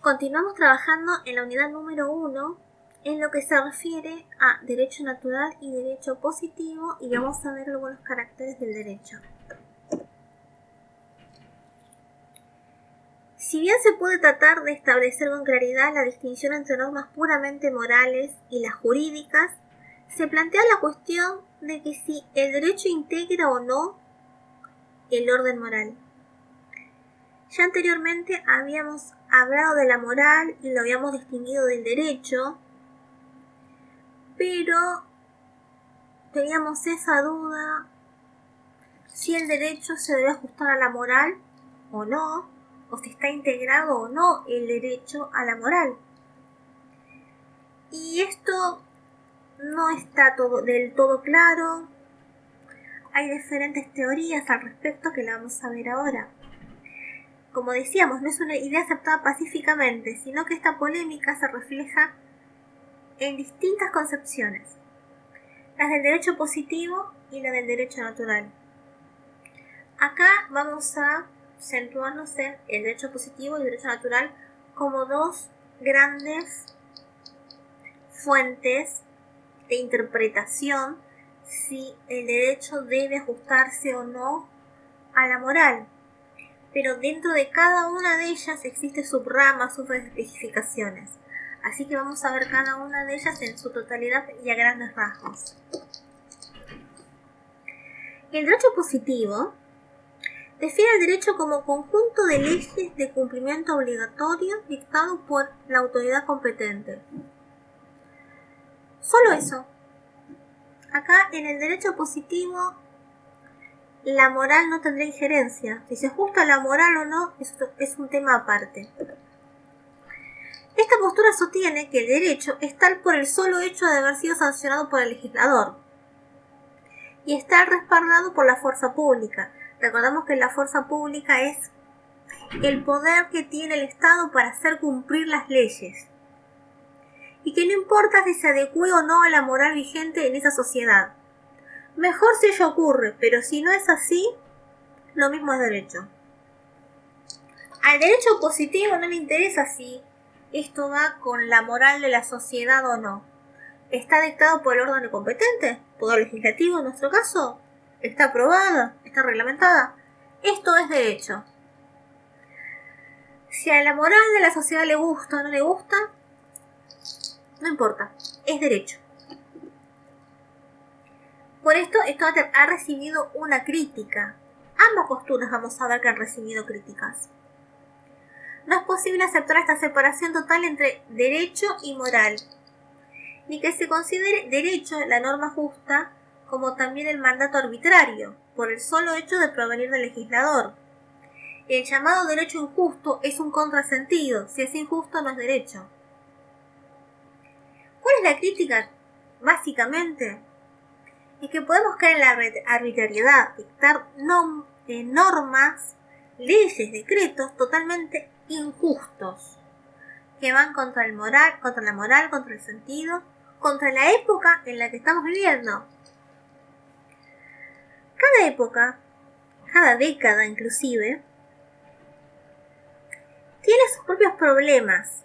Continuamos trabajando en la unidad número 1 en lo que se refiere a derecho natural y derecho positivo, y vamos a ver algunos caracteres del derecho. Si bien se puede tratar de establecer con claridad la distinción entre normas puramente morales y las jurídicas, se plantea la cuestión de que si el derecho integra o no el orden moral. Ya anteriormente habíamos hablado de la moral y lo habíamos distinguido del derecho, pero teníamos esa duda si el derecho se debe ajustar a la moral o no, o si está integrado o no el derecho a la moral. Y esto no está del todo claro. Hay diferentes teorías al respecto que la vamos a ver ahora. Como decíamos, no es una idea aceptada pacíficamente, sino que esta polémica se refleja en distintas concepciones, las del derecho positivo y la del derecho natural. Acá vamos a centrarnos en el derecho positivo y el derecho natural como dos grandes fuentes de interpretación si el derecho debe ajustarse o no a la moral. Pero dentro de cada una de ellas existe subramas, subespecificaciones. Así que vamos a ver cada una de ellas en su totalidad y a grandes rasgos. El derecho positivo define el derecho como conjunto de leyes de cumplimiento obligatorio dictado por la autoridad competente. Solo eso. Acá en el derecho positivo la moral no tendrá injerencia. Si se ajusta a la moral o no, esto es un tema aparte. Esta postura sostiene que el derecho es tal por el solo hecho de haber sido sancionado por el legislador y está respaldado por la fuerza pública. Recordamos que la fuerza pública es el poder que tiene el Estado para hacer cumplir las leyes y que no importa si se adecue o no a la moral vigente en esa sociedad. Mejor si ello ocurre, pero si no es así, lo mismo es derecho. Al derecho positivo no le interesa si esto va con la moral de la sociedad o no. ¿Está dictado por el órgano competente? ¿Poder legislativo en nuestro caso? ¿Está aprobada? ¿Está reglamentada? Esto es derecho. Si a la moral de la sociedad le gusta o no le gusta, no importa, es derecho. Por esto ha recibido una crítica. Ambas posturas vamos a ver que han recibido críticas. No es posible aceptar esta separación total entre derecho y moral, ni que se considere derecho la norma justa como también el mandato arbitrario, por el solo hecho de provenir del legislador. El llamado derecho injusto es un contrasentido. Si es injusto, no es derecho. ¿Cuál es la crítica? Básicamente, es que podemos caer en la arbitrariedad, dictar normas, leyes, decretos totalmente injustos, que van contra la moral, contra el sentido, contra la época en la que estamos viviendo. Cada época, cada década inclusive, tiene sus propios problemas,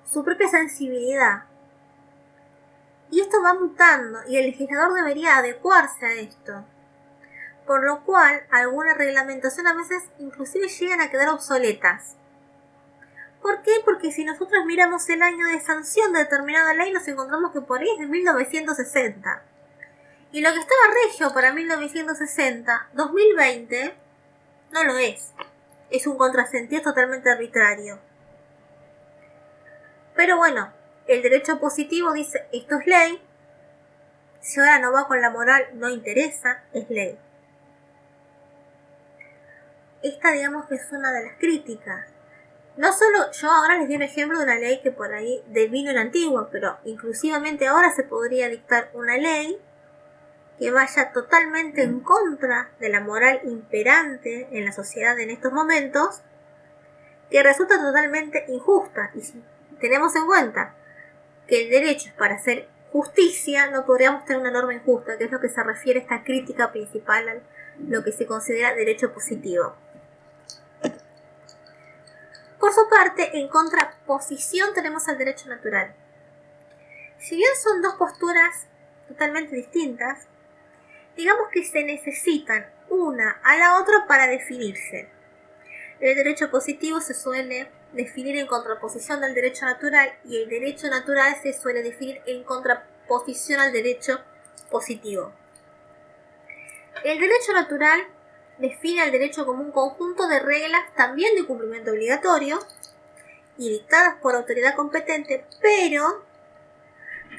su propia sensibilidad. Y esto va mutando y el legislador debería adecuarse a esto. Por lo cual, alguna reglamentación a veces inclusive llegan a quedar obsoletas. ¿Por qué? Porque si nosotros miramos el año de sanción de determinada ley, nos encontramos que por ahí es de 1960. Y lo que estaba regio para 1960, 2020, no lo es. Es un contrasentido totalmente arbitrario. Pero bueno, el derecho positivo dice, esto es ley. Si ahora no va con la moral, no interesa, es ley. Esta digamos que es una de las críticas. No solo, yo ahora les doy un ejemplo de una ley que por ahí devino en antiguo, pero inclusivamente ahora se podría dictar una ley que vaya totalmente en contra de la moral imperante en la sociedad en estos momentos, que resulta totalmente injusta. Y si tenemos en cuenta que el derecho es para hacer justicia, no podríamos tener una norma injusta, que es lo que se refiere a esta crítica principal a lo que se considera derecho positivo. Por su parte, en contraposición tenemos al derecho natural. Si bien son dos posturas totalmente distintas, digamos que se necesitan una a la otra para definirse. El derecho positivo se suele definir en contraposición al derecho natural y el derecho natural se suele definir en contraposición al derecho positivo. El derecho natural define al derecho como un conjunto de reglas también de cumplimiento obligatorio y dictadas por autoridad competente, pero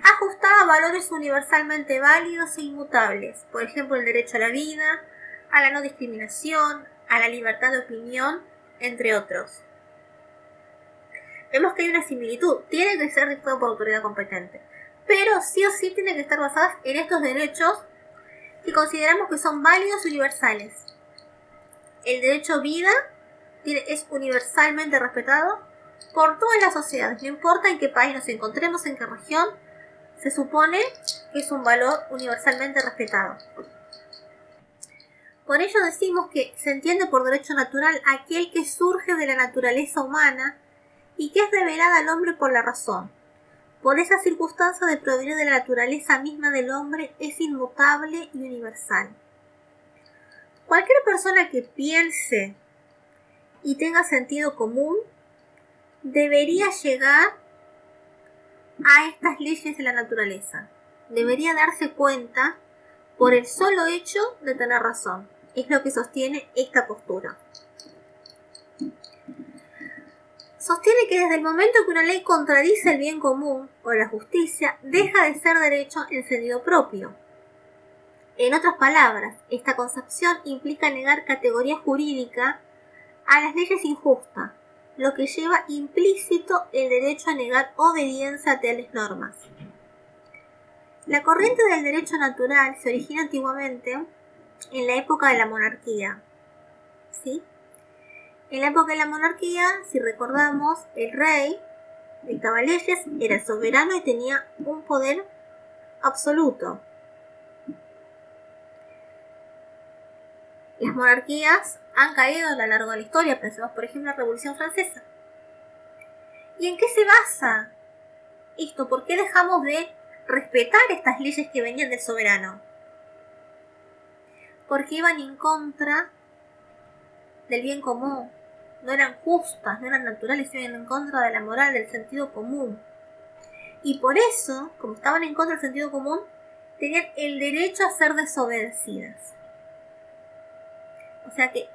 ajustada a valores universalmente válidos e inmutables, por ejemplo el derecho a la vida, a la no discriminación, a la libertad de opinión, entre otros. Vemos que hay una similitud, tiene que ser dictado por autoridad competente, pero sí o sí tiene que estar basadas en estos derechos que consideramos que son válidos y universales. El derecho a vida es universalmente respetado por todas las sociedades, no importa en qué país nos encontremos, en qué región, se supone que es un valor universalmente respetado. Por ello decimos que se entiende por derecho natural aquel que surge de la naturaleza humana y que es revelada al hombre por la razón. Por esa circunstancia de provenir de la naturaleza misma del hombre es inmutable y universal. Cualquier persona que piense y tenga sentido común debería llegar a estas leyes de la naturaleza. Debería darse cuenta por el solo hecho de tener razón. Es lo que sostiene esta postura. Sostiene que desde el momento que una ley contradice el bien común o la justicia, deja de ser derecho en sentido propio. En otras palabras, esta concepción implica negar categoría jurídica a las leyes injustas, lo que lleva implícito el derecho a negar obediencia a tales normas. La corriente del derecho natural se origina antiguamente en la época de la monarquía. ¿Sí? En la época de la monarquía, si recordamos, el rey dictaba leyes, era el soberano y tenía un poder absoluto. Las monarquías han caído a lo largo de la historia, pensemos por ejemplo en la Revolución Francesa. ¿Y en qué se basa esto? ¿Por qué dejamos de respetar estas leyes que venían del soberano? Porque iban en contra del bien común, no eran justas, no eran naturales, iban en contra de la moral, del sentido común. Y por eso, como estaban en contra del sentido común, tenían el derecho a ser desobedecidas. O sea que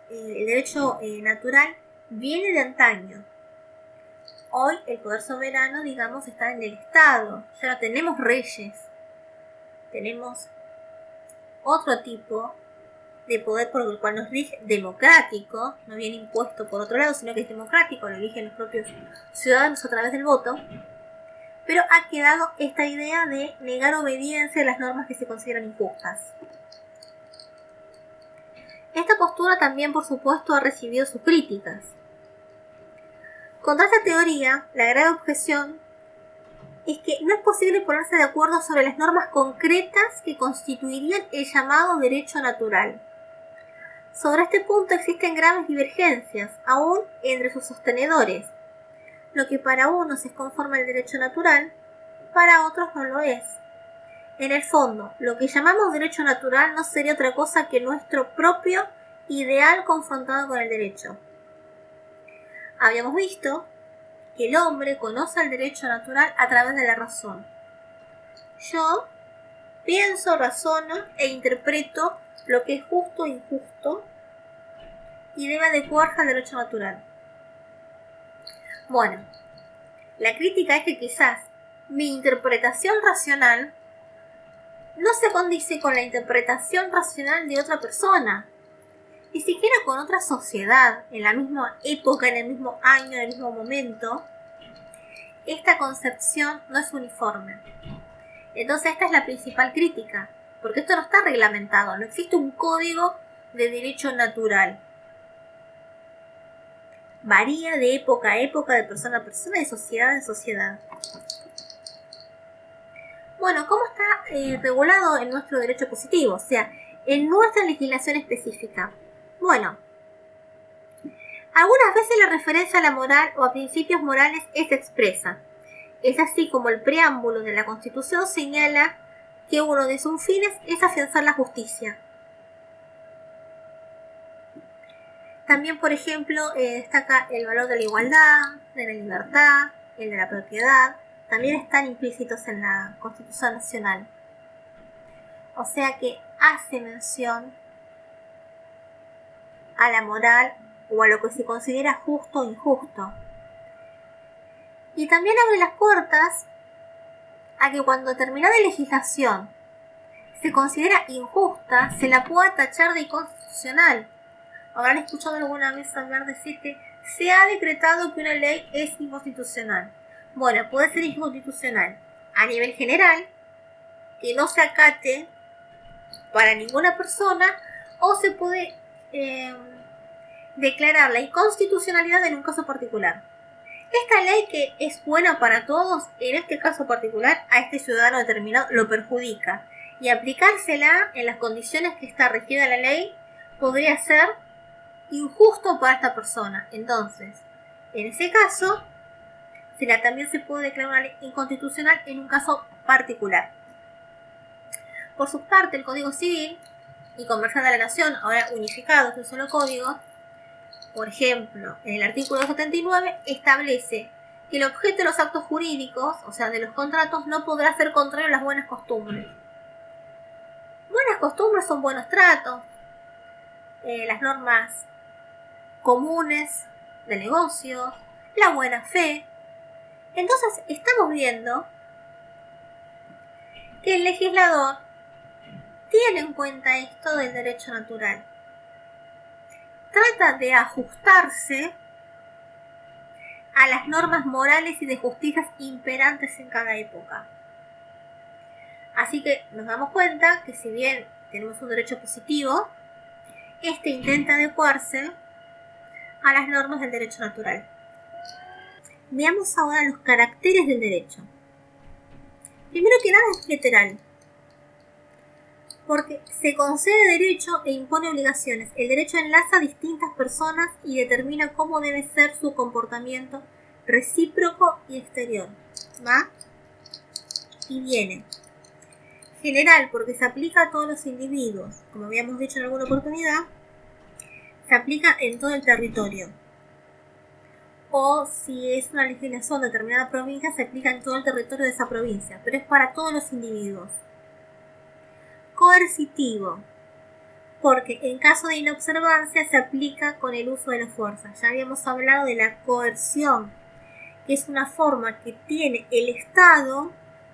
el derecho natural viene de antaño. Hoy el poder soberano, digamos, está en el Estado. Ya no tenemos reyes. Tenemos otro tipo de poder por el cual nos rige, democrático, no viene impuesto por otro lado, sino que es democrático, lo eligen los propios ciudadanos a través del voto. Pero ha quedado esta idea de negar obediencia a las normas que se consideran injustas. Esta postura también, por supuesto, ha recibido sus críticas. Contra esta teoría, la grave objeción es que no es posible ponerse de acuerdo sobre las normas concretas que constituirían el llamado derecho natural. Sobre este punto existen graves divergencias, aún entre sus sostenedores. Lo que para unos es conforme al derecho natural, para otros no lo es. En el fondo, lo que llamamos derecho natural no sería otra cosa que nuestro propio ideal confrontado con el derecho. Habíamos visto que el hombre conoce el derecho natural a través de la razón. Yo pienso, razono e interpreto lo que es justo e injusto y debe adecuarse al derecho natural. Bueno, la crítica es que quizás mi interpretación racional no se condice con la interpretación racional de otra persona, ni siquiera con otra sociedad, en la misma época, en el mismo año, en el mismo momento. Esta concepción no es uniforme. Entonces esta es la principal crítica, porque esto no está reglamentado, no existe un código de derecho natural. Varía de época a época, de persona a persona, de sociedad en sociedad. Bueno, ¿cómo está regulado en nuestro derecho positivo? O sea, en nuestra legislación específica. Bueno, Algunas veces la referencia a la moral o a principios morales es expresa. Es así como el preámbulo de la Constitución señala que uno de sus fines es afianzar la justicia. También, por ejemplo, destaca el valor de la igualdad, de la libertad, el de la propiedad. También están implícitos en la Constitución Nacional. O sea que hace mención a la moral o a lo que se considera justo o injusto. Y también abre las puertas a que cuando determinada legislación se considera injusta, se la pueda tachar de inconstitucional. Habrán escuchado alguna vez hablar decir que se ha decretado que una ley es inconstitucional. Bueno, puede ser inconstitucional a nivel general, que no se acate para ninguna persona, o se puede declarar la inconstitucionalidad en un caso particular. Esta ley, que es buena para todos, en este caso particular a este ciudadano determinado lo perjudica, y aplicársela en las condiciones que está regida la ley podría ser injusto para esta persona. Entonces, en ese caso, también se puede declarar una ley inconstitucional en un caso particular. Por su parte, el Código Civil y Comercial de la Nación, ahora unificados en un solo código, por ejemplo, en el artículo 79 establece que el objeto de los actos jurídicos, o sea, de los contratos, no podrá ser contrario a las buenas costumbres. Buenas costumbres son buenos tratos, las normas comunes de negocio, la buena fe. Entonces, estamos viendo que el legislador tiene en cuenta esto del derecho natural. Trata de ajustarse a las normas morales y de justicia imperantes en cada época. Así que nos damos cuenta que si bien tenemos un derecho positivo, este intenta adecuarse a las normas del derecho natural. Veamos ahora los caracteres del derecho. Primero que nada es literal, porque se concede derecho e impone obligaciones. El derecho enlaza a distintas personas y determina cómo debe ser su comportamiento recíproco y exterior. ¿Va? Y viene. General, porque se aplica a todos los individuos. Como habíamos dicho en alguna oportunidad, se aplica en todo el territorio. O si es una legislación de determinada provincia, se aplica en todo el territorio de esa provincia, pero es para todos los individuos. Coercitivo, porque en caso de inobservancia se aplica con el uso de la fuerza. Ya habíamos hablado de la coerción, que es una forma que tiene el Estado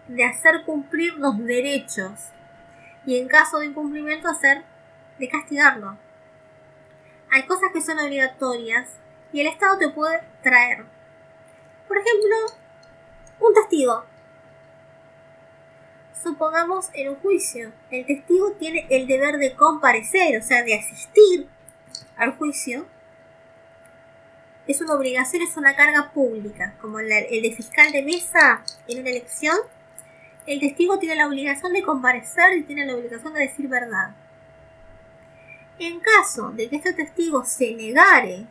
de hacer cumplir los derechos y en caso de incumplimiento de castigarlo. Hay cosas que son obligatorias y el Estado te puede traer. Por ejemplo, un testigo. Supongamos en un juicio, el testigo tiene el deber de comparecer, o sea, de asistir al juicio. Es una obligación, es una carga pública, como el de fiscal de mesa en una elección. El testigo tiene la obligación de comparecer y tiene la obligación de decir verdad. En caso de que este testigo se negare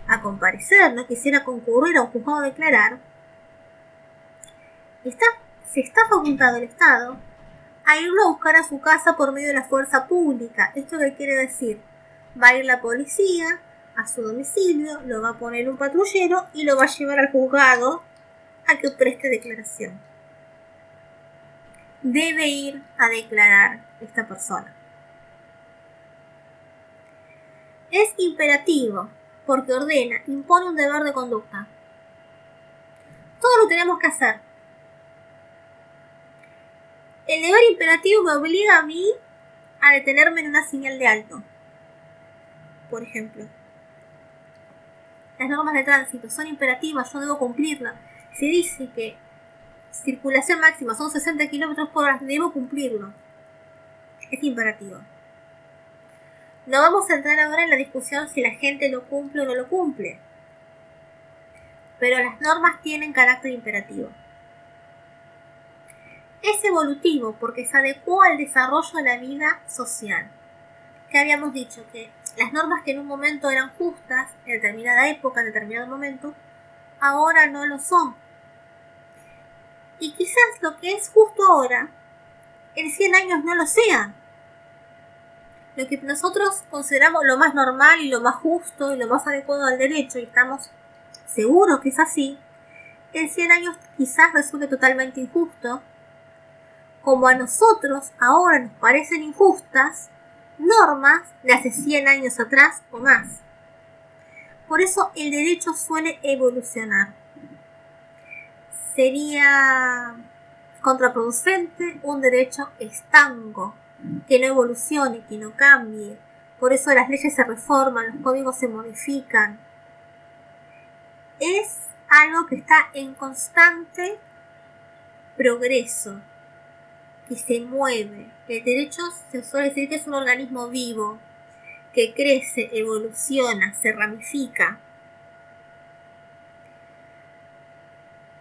a comparecer, no quisiera concurrir a un juzgado a declarar, se está facultado el Estado a irlo a buscar a su casa por medio de la fuerza pública. ¿Esto qué quiere decir? Va a ir la policía a su domicilio, lo va a poner un patrullero y lo va a llevar al juzgado a que preste declaración. Debe ir a declarar esta persona. Es imperativo porque ordena, impone un deber de conducta. Todo lo tenemos que hacer. El deber imperativo me obliga a mí a detenerme en una señal de alto. Por ejemplo, las normas de tránsito son imperativas, yo debo cumplirlas. Se dice que circulación máxima son 60 km por hora, debo cumplirlo. Es imperativo. No vamos a entrar ahora en la discusión si la gente lo cumple o no lo cumple. Pero las normas tienen carácter imperativo. Es evolutivo porque se adecuó al desarrollo de la vida social. Que habíamos dicho que las normas que en un momento eran justas, en determinada época, en determinado momento, ahora no lo son. Y quizás lo que es justo ahora, en 100 años no lo sea. Lo que nosotros consideramos lo más normal y lo más justo y lo más adecuado al derecho, y estamos seguros que es así, en 100 años quizás resulte totalmente injusto, como a nosotros ahora nos parecen injustas normas de hace 100 años atrás o más. Por eso el derecho suele evolucionar. Sería contraproducente un derecho estanco, que no evolucione, que no cambie. Por eso las leyes se reforman, los códigos se modifican. Es algo que está en constante progreso, que se mueve. El derecho se suele decir que es un organismo vivo, que crece, evoluciona, se ramifica.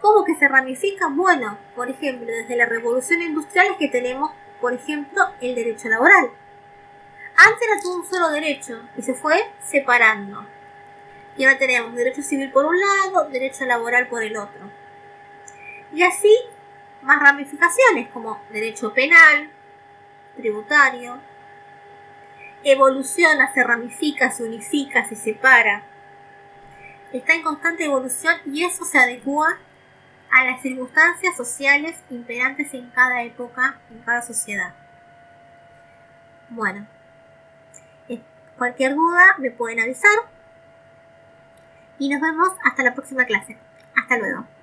¿Cómo que se ramifica? Bueno, por ejemplo, desde la revolución industrial es que tenemos, por ejemplo, el derecho laboral. Antes era todo un solo derecho y se fue separando. Y ahora tenemos derecho civil por un lado, derecho laboral por el otro. Y así más ramificaciones como derecho penal, tributario. Evoluciona, se ramifica, se unifica, se separa. Está en constante evolución y eso se adecua a las circunstancias sociales imperantes en cada época, en cada sociedad. Bueno, cualquier duda me pueden avisar y nos vemos hasta la próxima clase. Hasta luego.